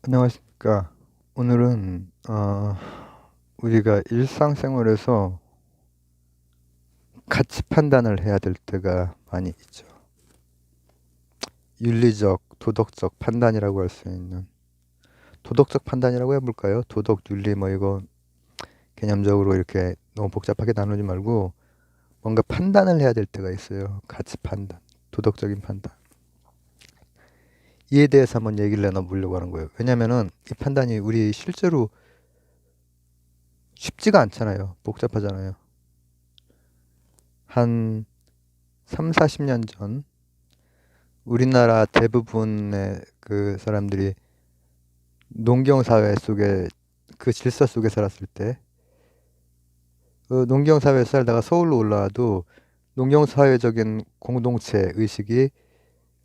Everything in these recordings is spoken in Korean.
안녕하십니까. 오늘은 우리가 일상생활에서 가치 판단을 해야 될 때가 많이 있죠. 윤리적, 도덕적 판단이라고 할 수 있는 도덕적 판단이라고 해볼까요? 도덕, 윤리 뭐 이거 개념적으로 이렇게 너무 복잡하게 나누지 말고 뭔가 판단을 해야 될 때가 있어요. 가치 판단, 도덕적인 판단. 이에 대해서 한번 얘기를 나눠보려고 하는 거예요. 왜냐면은 이 판단이 우리 실제로 쉽지가 않잖아요. 복잡하잖아요. 한 3, 40년 전 우리나라 대부분의 그 사람들이 농경 사회 속에 그 질서 속에 살았을 때, 그 농경 사회에 살다가 서울로 올라와도 농경 사회적인 공동체 의식이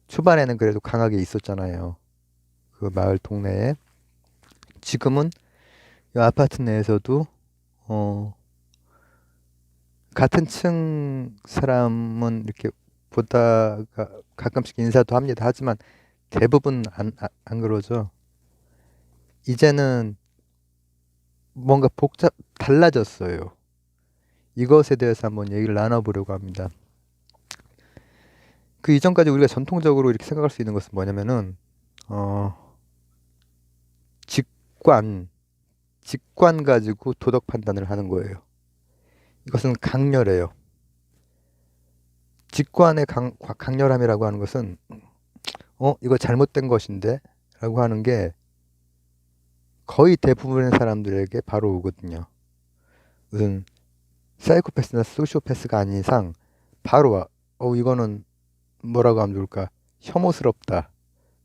초반에는 그래도 강하게 있었잖아요. 그 마을 동네에. 지금은 이 아파트 내에서도 어 같은 층 사람은 이렇게 보다가 가끔씩 인사도 합니다. 하지만 대부분 안 그러죠. 이제는 뭔가 달라졌어요. 이것에 대해서 한번 얘기를 나눠보려고 합니다. 그 이전까지 우리가 전통적으로 이렇게 생각할 수 있는 것은 뭐냐면은, 어, 직관, 직관 가지고 도덕 판단을 하는 거예요. 이것은 강렬해요. 직관의 강렬함이라고 하는 것은, 이거 잘못된 것인데? 라고 하는 게 거의 대부분의 사람들에게 바로 오거든요. 무슨 사이코패스나 소시오패스가 아닌 이상 바로 와. 이거는 뭐라고 하면 좋을까? 혐오스럽다.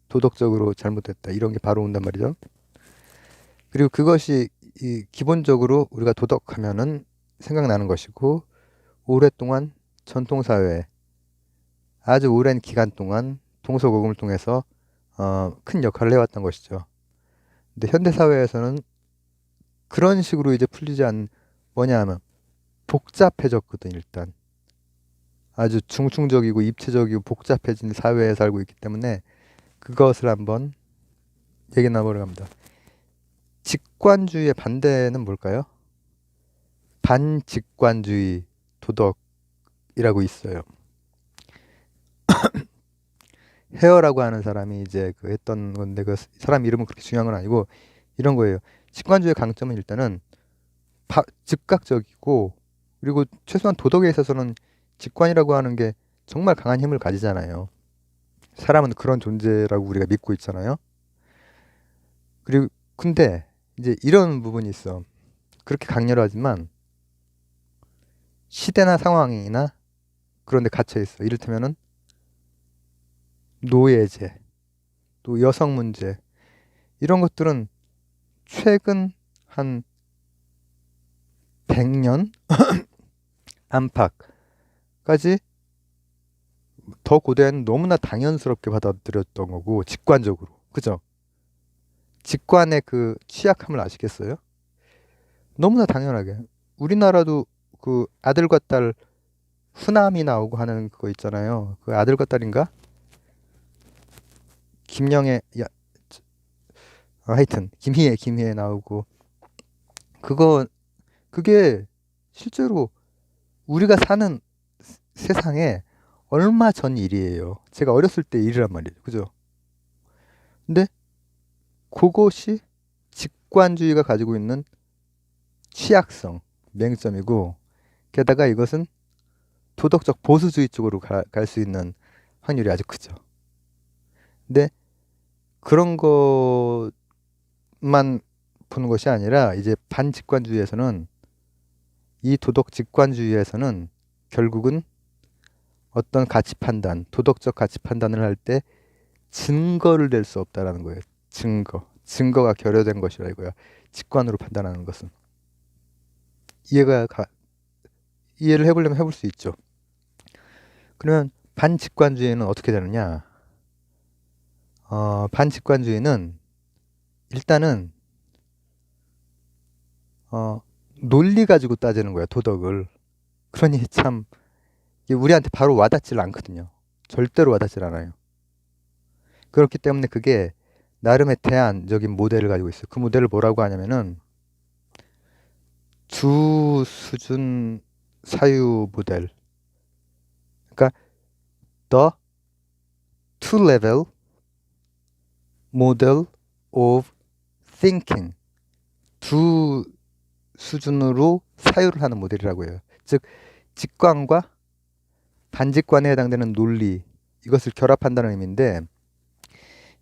도덕적으로 잘못됐다. 이런 게 바로 온단 말이죠. 그리고 그것이 기본적으로 우리가 도덕하면은 생각나는 것이고, 오랫동안 전통사회에 아주 오랜 기간 동안 동서고금을 통해서 큰 역할을 해왔던 것이죠. 근데 현대사회에서는 그런 식으로 이제 풀리지 않는, 뭐냐 하면 복잡해졌거든, 일단. 아주 중충적이고 입체적이고 복잡해진 사회에 살고 있기 때문에 그것을 한번 얘기 나눠보려 합니다. 직관주의의 반대는 뭘까요? 반직관주의 도덕이라고 있어요. 헤어라고 하는 사람이 이제 그 했던 건데, 그 사람 이름은 그렇게 중요한 건 아니고 이런 거예요. 직관주의의 강점은 일단은 즉각적이고, 그리고 최소한 도덕에 있어서는 직관이라고 하는 게 정말 강한 힘을 가지잖아요. 사람은 그런 존재라고 우리가 믿고 있잖아요. 그리고 근데 이제 이런 부분이 있어. 그렇게 강렬하지만 시대나 상황이나 그런 데 갇혀 있어. 이를테면은 노예제, 또 여성 문제, 이런 것들은 최근 한 100년 안팎까지 더 고대에는 너무나 당연스럽게 받아들였던 거고, 직관적으로. 그죠? 직관의 그 취약함을 아시겠어요? 너무나 당연하게. 우리나라도 그 아들과 딸 후남이 나오고 하는 그거 있잖아요. 그 아들과 딸인가? 김영애, 야, 하여튼 김희애 나오고, 그거 그게 실제로 우리가 사는 세상에 얼마 전 일이에요. 제가 어렸을 때 일이란 말이에요. 그죠? 근데 그것이 직관주의가 가지고 있는 취약성, 맹점이고, 게다가 이것은 도덕적 보수주의 쪽으로 갈 수 있는 확률이 아주 크죠. 근데 그런 것만 보는 것이 아니라 이제 반직관주의에서는, 이 도덕 직관주의에서는 결국은 어떤 가치 판단, 도덕적 가치 판단을 할 때 증거를 댈 수 없다라는 거예요. 증거가 결여된 것이라 이거야. 직관으로 판단하는 것은. 이해가 이해를 해보려면 해볼 수 있죠. 그러면 반직관주의는 어떻게 되느냐? 반직관주의는 일단은 어, 논리 가지고 따지는 거야, 도덕을. 그러니 참 이게 우리한테 바로 와닿질 않거든요. 절대로 와닿질 않아요. 그렇기 때문에 그게 나름의 대안적인 모델을 가지고 있어요. 그 모델을 뭐라고 하냐면은 두 수준 사유 모델. 그러니까 the two level model of thinking. 두 수준으로 사유를 하는 모델이라고 해요. 즉 직관과 반직관에 해당되는 논리, 이것을 결합한다는 의미인데,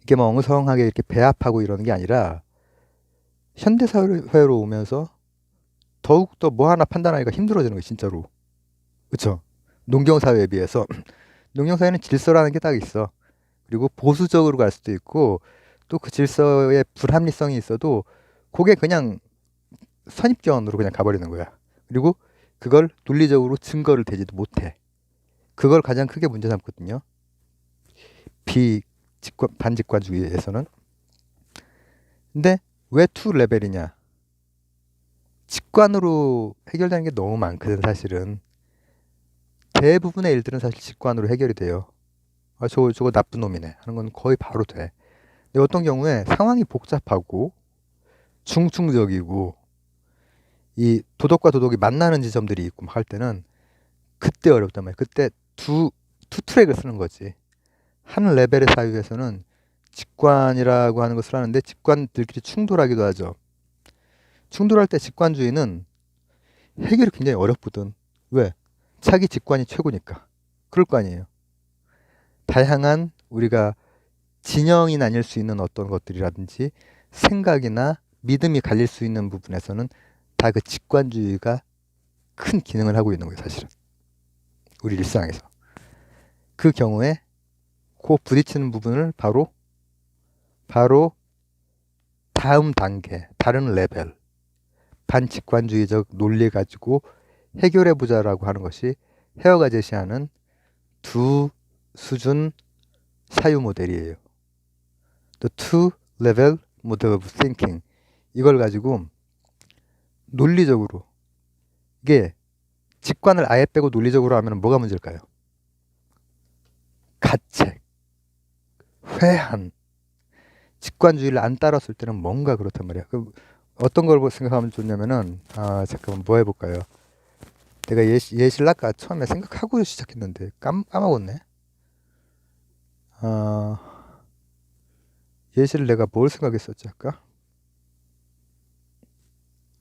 이게 뭐 엉성하게 이렇게 배합하고 이러는 게 아니라 현대사회로 오면서 더욱더 뭐 하나 판단하기가 힘들어지는 거예요, 진짜로. 그쵸? 농경사회에 비해서. 농경사회는 질서라는 게 딱 있어. 그리고 보수적으로 갈 수도 있고, 또 그 질서에 불합리성이 있어도 그게 그냥 선입견으로 그냥 가버리는 거야. 그리고 그걸 논리적으로 증거를 대지도 못해. 그걸 가장 크게 문제 삼거든요. 반직관주의에서는. 근데 왜 투 레벨이냐? 직관으로 해결되는 게 너무 많거든, 사실은. 대부분의 일들은 사실 직관으로 해결이 돼요. 아, 저거 나쁜 놈이네 하는 건 거의 바로 돼. 근데 어떤 경우에 상황이 복잡하고 중충적이고 이 도덕과 도덕이 만나는 지점들이 있고 막 할 때는 그때 어렵단 말이야. 그때 투 트랙을 쓰는 거지. 한 레벨의 사유에서는 직관이라고 하는 것을 하는데 직관들끼리 충돌하기도 하죠. 충돌할 때 직관주의는 해결이 굉장히 어렵거든. 왜? 자기 직관이 최고니까. 그럴 거 아니에요. 다양한 우리가 진영이 나뉠 수 있는 어떤 것들이라든지 생각이나 믿음이 갈릴 수 있는 부분에서는 다 그 직관주의가 큰 기능을 하고 있는 거예요, 사실은. 우리 일상에서. 그 경우에 그 부딪히는 부분을 바로 다음 단계, 다른 레벨, 반직관주의적 논리 가지고 해결해 보자라고 하는 것이 헤어가 제시하는 두 수준 사유 모델이에요. The two level model of thinking. 이걸 가지고 논리적으로, 이게 직관을 아예 빼고 논리적으로 하면 뭐가 문제일까요? 가책, 회한. 직관주의를 안 따랐을 때는 뭔가 그렇단 말이야. 어떤 걸 생각하면 좋냐면은, 잠깐만 뭐 해볼까요? 내가 예시를 아까 처음에 생각하고 시작했는데 까먹었네. 예시를 내가 뭘 생각했었지 아까?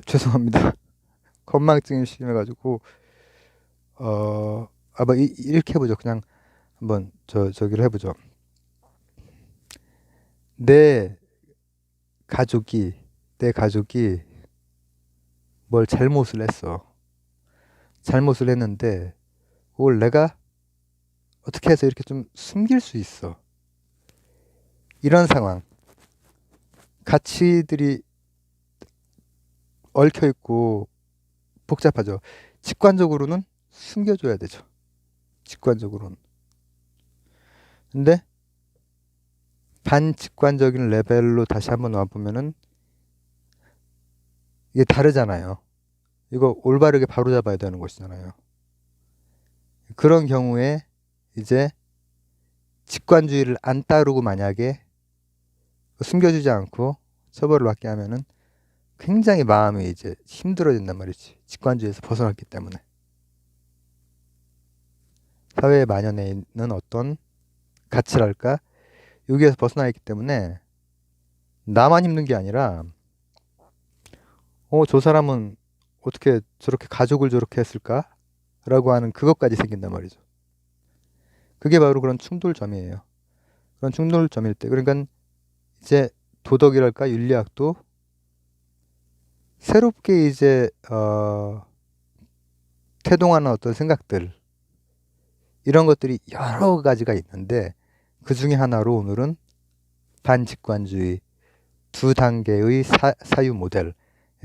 죄송합니다. 건망증이 심해가지고 뭐 이렇게 해보죠. 그냥 한번 저기를 해보죠. 내 가족이 뭘 잘못을 했어. 잘못을 했는데 그걸 내가 어떻게 해서 이렇게 좀 숨길 수 있어. 이런 상황. 가치들이 얽혀 있고 복잡하죠. 직관적으로는 숨겨줘야 되죠. 직관적으로는. 근데 반직관적인 레벨로 다시 한번 와보면은 이게 다르잖아요. 이거 올바르게 바로잡아야 되는 것이잖아요. 그런 경우에 이제 직관주의를 안 따르고 만약에 숨겨주지 않고 처벌을 받게 하면은 굉장히 마음이 이제 힘들어진단 말이지. 직관주의에서 벗어났기 때문에. 사회에 만연해 있는 어떤 가치랄까? 여기에서 벗어나 있기 때문에 나만 힘든 게 아니라 저 사람은 어떻게 저렇게 가족을 저렇게 했을까? 라고 하는 그것까지 생긴단 말이죠. 그게 바로 그런 충돌점이에요. 그런 충돌점일 때, 그러니까 이제 도덕이랄까 윤리학도 새롭게 이제 태동하는 어떤 생각들, 이런 것들이 여러 가지가 있는데 그 중에 하나로 오늘은 반직관주의 두 단계의 사유 모델에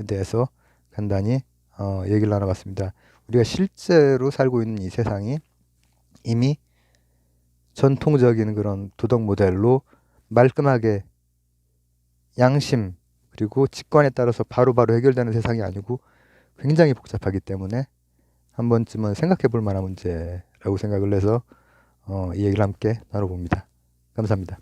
대해서 간단히 얘기를 나눠봤습니다. 우리가 실제로 살고 있는 이 세상이 이미 전통적인 그런 도덕 모델로 말끔하게 양심 그리고 직관에 따라서 바로바로 해결되는 세상이 아니고 굉장히 복잡하기 때문에 한 번쯤은 생각해 볼 만한 문제라고 생각을 해서 이 얘기를 함께 나눠봅니다. 감사합니다.